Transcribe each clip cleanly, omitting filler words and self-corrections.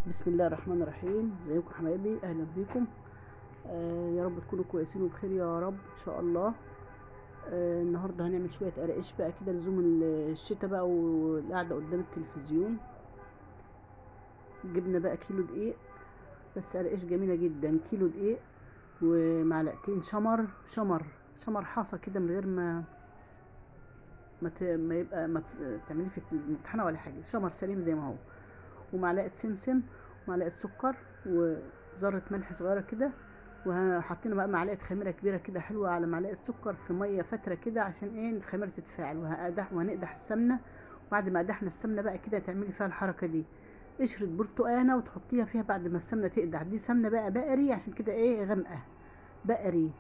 بسم الله الرحمن الرحيم. ازيكم حبايبي؟ اهلا بيكم. يا رب تكونوا كويسين وبخير يا رب ان شاء الله. النهارده هنعمل شويه قرقش بقى كده لزوم الشتاء بقى والقعده قدام التلفزيون. جبنا بقى كيلو دقيق، بس قرقش جميله جدا. كيلو دقيق ومعلقتين شمر حاصه كده من غير ما يبقى ما تعمليه في المطحنه ولا حاجه، شمر سليم زي ما هو، ومعلقه سمسم ومعلقه سكر وذره ملح صغيره كده، وحطينا بقى معلقه خميره كبيره كده حلوه على معلقه سكر في ميه فتره كده عشان ايه الخميره تتفاعل، وهنقدح السمنه. وبعد ما قدحنا السمنه بقى كده تعملي فيها الحركه دي، قشرة برتقانة وتحطيها فيها بعد ما السمنة تقدح. دي سمنة بقى بقري عشان كده ايه غامقة، بقري.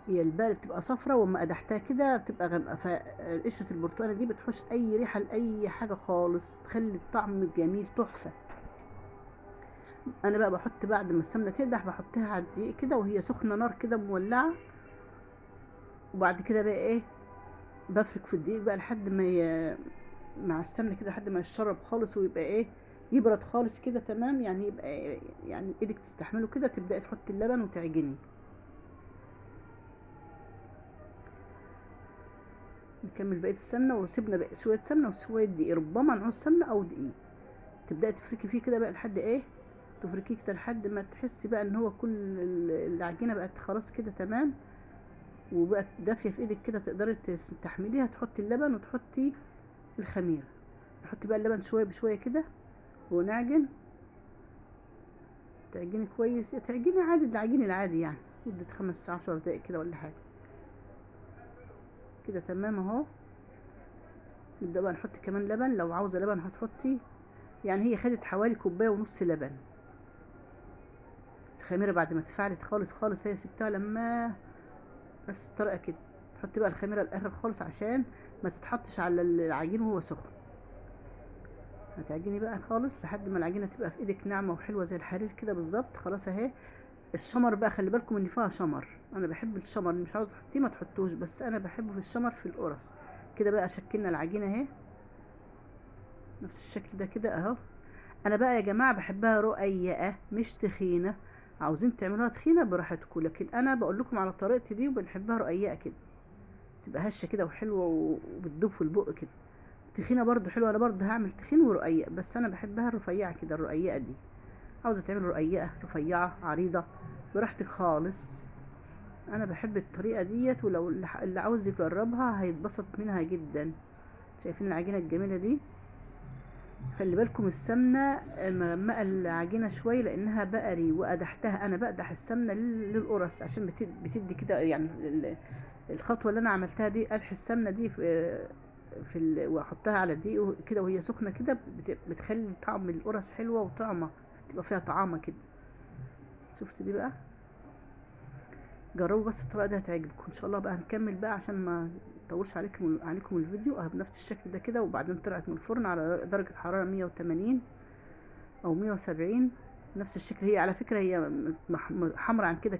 هي البقري بتبقى صفرة وما قدحتها كده بتبقى غامقة، فقشرة البرتقانة دي بتحوش اي ريحة لأي حاجة خالص، تخلي الطعم جميل تحفة. انا بقى بحط بعد ما السمنة تقدح بحطها على الدقيق كده وهي سخنة نار كده مولعة، وبعد كده بقى ايه بفرك في الدقيق بقى لحد ما مع السمنة كده لحد ما يشرب خالص ويبقى ايه يبرد خالص كده تمام، يعني يبقى إيه يعني ايدك تستحمله كده، تبدأي تحطي اللبن وتعجني. نكمل بقية السمنة، وسيبنا بقى شوية سمنة وشوية دقيق، ربما نعوز سمنة أو دقيق. تبدأي تفركي فيه كده بقى لحد ايه تفركيه كده لحد ما تحسي بقى ان هو كل العجينة بقت خلاص كده تمام، وبقت دافية في ايدك كده تقدري تستحمليها. تحطي اللبن وتحطي الخميرة، نحطي بقى اللبن شوية بشوية كده ونعجن. تعجني كويس، تعجني عادي العجين العادي يعني مدة 15 دقايق كده ولا حاجة كده تمام اهو. نبدأ بقى نحط كمان لبن، لو عاوزة لبن هتحطي، يعني هي خدت حوالي كوباية ونص لبن. الخميرة بعد ما تفعلت خالص خالص هي سبتها لما نفس الطريقة كده، تحطي بقى الخميرة الآخر خالص عشان ما تتحطش على العجين وهو سخن. هتعجني بقى خالص لحد ما العجينة تبقى في ايدك ناعمة وحلوة زي الحرير كده بالظبط. خلاص اهي. الشمر بقى خلي بالكم ان فيها شمر، انا بحب الشمر، مش عاوز تحطيه ما تحطوش، بس انا بحبه في الشمر في القرص. كده بقى شكلنا العجينة اهي نفس الشكل ده كده اهو. انا بقى يا جماعة بحبها رقيقة مش تخينة، عاوزين تعملوها تخينة براحتكم، لكن انا بقول لكم على طريقتي دي وبنحبها رقيقة كده، تبقى هشة كده وحلوة وبتدوب في البق كده. تخينة برضو حلوة، انا برضو هعمل تخين ورقيق، بس انا بحبها الرفيعة كده الرقيقة دي. عاوزة تعمل رقيقة رفيعة عريضة براحتك خالص، انا بحب الطريقة ديت، ولو اللي عاوز يجربها هيتبسط منها جدا. شايفين العجينة الجميلة دي؟ خلي بالكم السمنة مغمقة العجينة شوية لانها بقري، وقدحتها انا بقدح السمنة للقرص عشان بتدي كده يعني الخطوة اللي انا عملتها دي، قدح السمنة دي واحطها على الدقيق كده وهي سخنة كده، بتخلي طعم القرص حلوة وطعمة، تبقى فيها طعامة كده. شفت دي بقى؟ جربوا بس الطريقه دي هتعجبكم ان شاء الله. بقى هنكمل بقى عشان ما اطولش عليكم الفيديو اهو بنفس الشكل ده كده، وبعدين طلعت من الفرن على درجه حراره 180 او 170 نفس الشكل. هي على فكره هي حمرا عن كده.